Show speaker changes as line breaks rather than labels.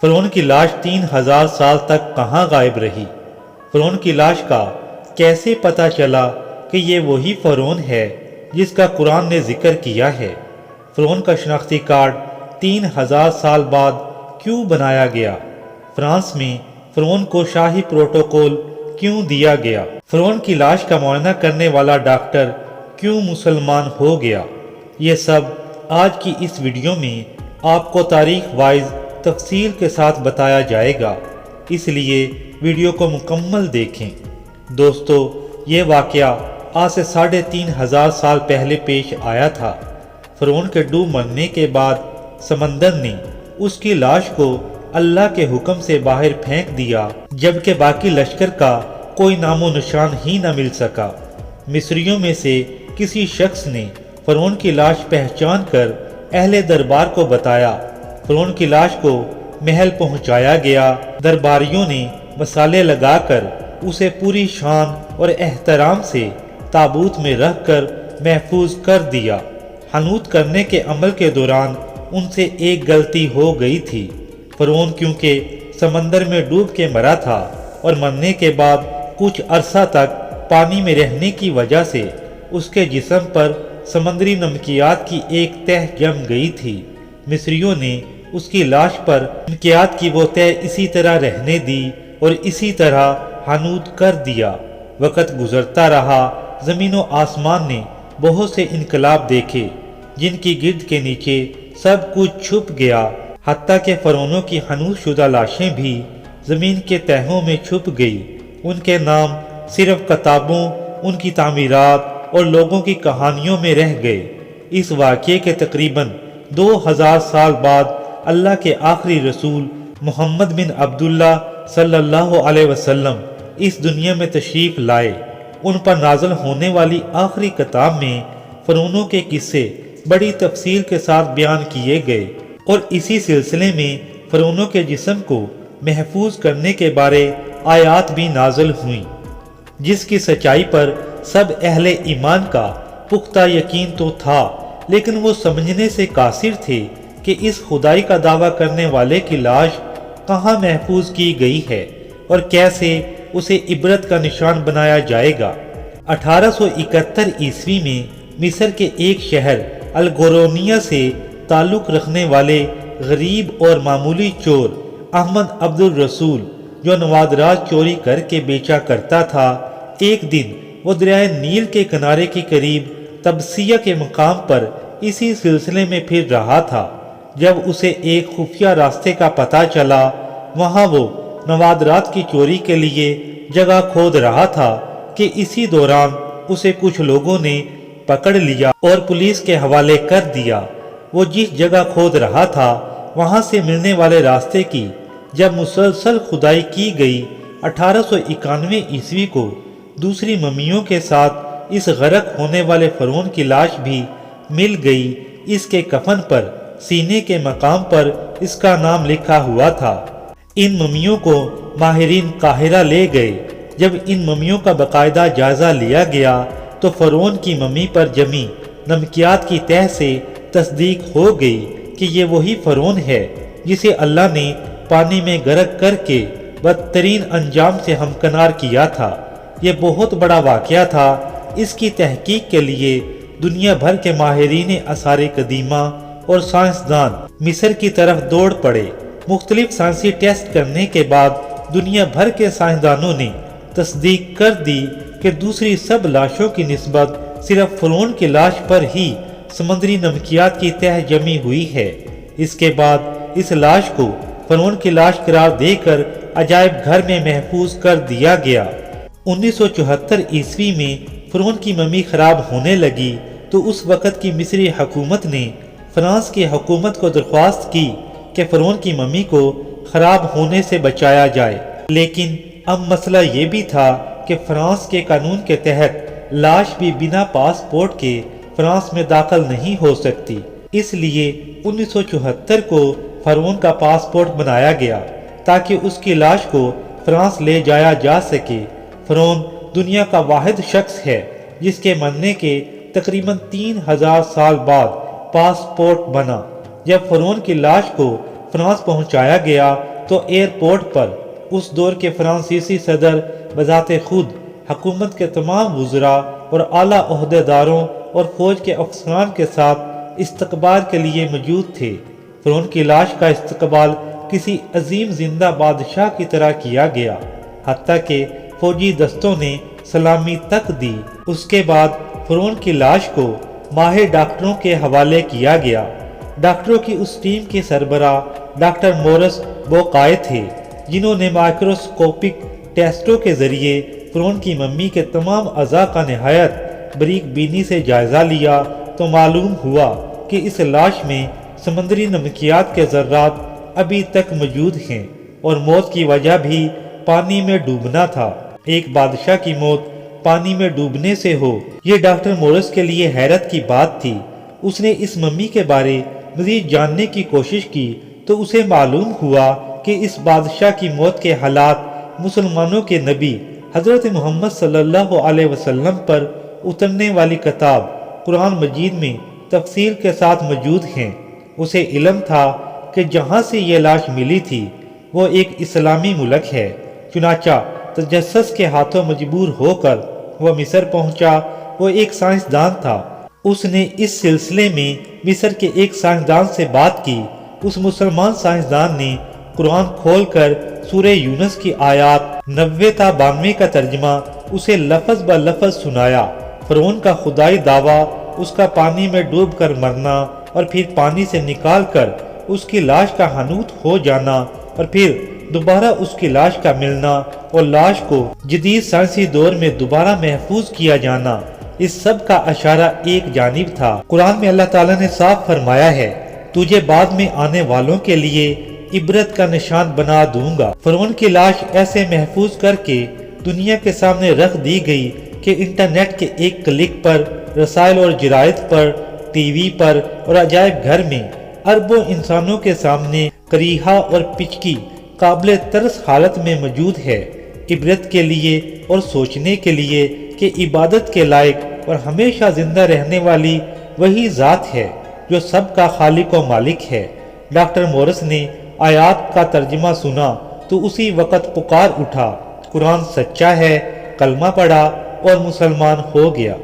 فرعون کی لاش 3000 سال تک کہاں غائب رہی؟ فرعون کی لاش کا کیسے پتہ چلا کہ یہ وہی فرعون ہے جس کا قرآن نے ذکر کیا ہے؟ فرعون کا شناختی کارڈ 3000 سال بعد کیوں بنایا گیا؟ فرانس میں فرعون کو شاہی پروٹوکول کیوں دیا گیا؟ فرعون کی لاش کا معائنہ کرنے والا ڈاکٹر کیوں مسلمان ہو گیا؟ یہ سب آج کی اس ویڈیو میں آپ کو تاریخ وائز تفصیل کے ساتھ بتایا جائے گا، اس لیے ویڈیو کو مکمل دیکھیں۔ دوستو، یہ واقعہ آج سے 3500 سال پہلے پیش آیا تھا۔ فرعون کے ڈوب مرنے کے بعد سمندر نے اس کی لاش کو اللہ کے حکم سے باہر پھینک دیا، جبکہ باقی لشکر کا کوئی نام و نشان ہی نہ مل سکا۔ مصریوں میں سے کسی شخص نے فرعون کی لاش پہچان کر اہل دربار کو بتایا۔ فرعون کی لاش کو محل پہنچایا گیا۔ درباریوں نے مسالے لگا کر اسے پوری شان اور احترام سے تابوت میں رکھ کر محفوظ کر دیا۔ حنوط کرنے کے عمل کے دوران ان سے ایک غلطی ہو گئی تھی۔ فرعون کیونکہ سمندر میں ڈوب کے مرا تھا اور مرنے کے بعد کچھ عرصہ تک پانی میں رہنے کی وجہ سے اس کے جسم پر سمندری نمکیات کی ایک تہ جم گئی تھی۔ مصریوں نے اس کی لاش پر نمکیات کی وہ تہ اسی طرح رہنے دی اور اسی طرح حنوط کر دیا۔ وقت گزرتا رہا، زمین و آسمان نے بہت سے انقلاب دیکھے جن کی گرد کے نیچے سب کچھ چھپ گیا، حتیٰ کہ فرعونوں کی حنوط شدہ لاشیں بھی زمین کے تہوں میں چھپ گئی۔ ان کے نام صرف کتابوں، ان کی تعمیرات اور لوگوں کی کہانیوں میں رہ گئے۔ اس واقعے کے تقریباً 2000 سال بعد اللہ کے آخری رسول محمد بن عبداللہ صلی اللہ علیہ وسلم اس دنیا میں تشریف لائے۔ ان پر نازل ہونے والی آخری کتاب میں فرعونوں کے قصے بڑی تفصیل کے ساتھ بیان کیے گئے، اور اسی سلسلے میں فرعونوں کے جسم کو محفوظ کرنے کے بارے آیات بھی نازل ہوئیں، جس کی سچائی پر سب اہل ایمان کا پختہ یقین تو تھا، لیکن وہ سمجھنے سے قاصر تھے کہ اس خدائی کا دعویٰ کرنے والے کی لاش کہاں محفوظ کی گئی ہے اور کیسے اسے عبرت کا نشان بنایا جائے گا۔ 1871 عیسوی میں مصر کے ایک شہر الگورونیا سے تعلق رکھنے والے غریب اور معمولی چور احمد عبد الرسول، جو نوادرات چوری کر کے بیچا کرتا تھا، ایک دن وہ دریائے نیل کے کنارے کے قریب تبسیہ کے مقام پر اسی سلسلے میں پھر رہا تھا۔ جب اسے ایک خفیہ راستے کا پتہ چلا، وہاں وہ نوادرات کی چوری کے لیے جگہ کھود رہا تھا کہ اسی دوران اسے کچھ لوگوں نے پکڑ لیا اور پولیس کے حوالے کر دیا۔ وہ جس جگہ کھود رہا تھا وہاں سے ملنے والے راستے کی جب مسلسل کھدائی کی گئی، 1891 عیسوی کو دوسری ممیوں کے ساتھ اس غرق ہونے والے فرعون کی لاش بھی مل گئی۔ اس کے کفن پر سینے کے مقام پر اس کا نام لکھا ہوا تھا۔ ان ممیوں کو ماہرین قاہرہ لے گئے۔ جب ان ممیوں کا باقاعدہ جائزہ لیا گیا تو فرعون کی ممی پر جمی نمکیات کی تہ سے تصدیق ہو گئی کہ یہ وہی فرعون ہے جسے اللہ نے پانی میں غرق کر کے بدترین انجام سے ہمکنار کیا تھا۔ یہ بہت بڑا واقعہ تھا۔ اس کی تحقیق کے لیے دنیا بھر کے ماہرین آثار قدیمہ اور سائنسدان مصر کی طرف دوڑ پڑے۔ مختلف سائنسی ٹیسٹ کرنے کے بعد دنیا بھر کے سائنسدانوں نے تصدیق کر دی کہ دوسری سب لاشوں کی نسبت صرف فرعون کی لاش پر ہی سمندری نمکیات کی تہ جمی ہوئی ہے۔ اس کے بعد اس لاش کو فرعون کی لاش قرار دے کر عجائب گھر میں محفوظ کر دیا گیا۔ 1974 عیسوی میں فرعون کی ممی خراب ہونے لگی تو اس وقت کی مصری حکومت نے فرانس کی حکومت کو درخواست کی کہ فرعون کی ممی کو خراب ہونے سے بچایا جائے، لیکن اب مسئلہ یہ بھی تھا کہ فرانس کے قانون کے تحت لاش بھی بنا پاسپورٹ کے فرانس میں داخل نہیں ہو سکتی۔ اس لیے 1974 کو فرعون کا پاسپورٹ بنایا گیا تاکہ اس کی لاش کو فرانس لے جایا جا سکے۔ فرعون دنیا کا واحد شخص ہے جس کے مرنے کے تقریباً 3000 سال بعد پاسپورٹ بنا۔ جب فرعون کی لاش کو فرانس پہنچایا گیا تو ایئرپورٹ پر اس دور کے فرانسیسی صدر بذات خود حکومت کے تمام وزراء اور اعلیٰ عہدیداروں اور فوج کے افسران کے ساتھ استقبال کے لیے موجود تھے۔ فرعون کی لاش کا استقبال کسی عظیم زندہ بادشاہ کی طرح کیا گیا، حتیٰ کہ فوجی دستوں نے سلامی تک دی۔ اس کے بعد فرعون کی لاش کو ماہر ڈاکٹروں کے حوالے کیا گیا۔ ڈاکٹروں کی اس ٹیم کے سربراہ ڈاکٹر مورس بوقائے تھے، جنہوں نے مائکروسکوپک ٹیسٹوں کے ذریعے فرعون کی ممی کے تمام اعضاء کا نہایت باریک بینی سے جائزہ لیا تو معلوم ہوا کہ اس لاش میں سمندری نمکیات کے ذرات ابھی تک موجود ہیں اور موت کی وجہ بھی پانی میں ڈوبنا تھا۔ ایک بادشاہ کی موت پانی میں ڈوبنے سے ہو، یہ ڈاکٹر مورس کے لیے حیرت کی بات تھی۔ اس نے اس ممی کے بارے مزید جاننے کی کوشش کی تو اسے معلوم ہوا کہ اس بادشاہ کی موت کے حالات مسلمانوں کے نبی حضرت محمد صلی اللہ علیہ وسلم پر اترنے والی کتاب قرآن مجید میں تفصیل کے ساتھ موجود ہیں۔ اسے علم تھا کہ جہاں سے یہ لاش ملی تھی وہ ایک اسلامی ملک ہے، چنانچہ تجسس کے ہاتھوں مجبور ہو کر وہ مصر پہنچا۔ وہ ایک سائنسدان تھا، اس نے اس سلسلے میں مصر کے ایک سائنسدان سے بات کی۔ اس مسلمان سائنسدان نے قرآن کھول کر سورہ یونس کی آیات 90 تا 92 کا ترجمہ اسے لفظ بہ لفظ سنایا۔ فرعون کا خدائی دعویٰ، اس کا پانی میں ڈوب کر مرنا اور پھر پانی سے نکال کر اس کی لاش کا حنوط ہو جانا اور پھر دوبارہ اس کی لاش کا ملنا اور لاش کو جدید سائنسی دور میں دوبارہ محفوظ کیا جانا، اس سب کا اشارہ ایک جانب تھا۔ قرآن میں اللہ تعالیٰ نے صاف فرمایا ہے، تجھے بعد میں آنے والوں کے لیے عبرت کا نشان بنا دوں گا۔ فرعون کی لاش ایسے محفوظ کر کے دنیا کے سامنے رکھ دی گئی کہ انٹرنیٹ کے ایک کلک پر، رسائل اور جرائد پر، ٹی وی پر اور عجائب گھر میں اربوں انسانوں کے سامنے کریہا اور پچکی قابل ترس حالت میں موجود ہے، عبرت کے لیے اور سوچنے کے لیے کہ عبادت کے لائق اور ہمیشہ زندہ رہنے والی وہی ذات ہے جو سب کا خالق و مالک ہے۔ ڈاکٹر مورس نے آیات کا ترجمہ سنا تو اسی وقت پکار اٹھا، قرآن سچا ہے، کلمہ پڑھا اور مسلمان ہو گیا۔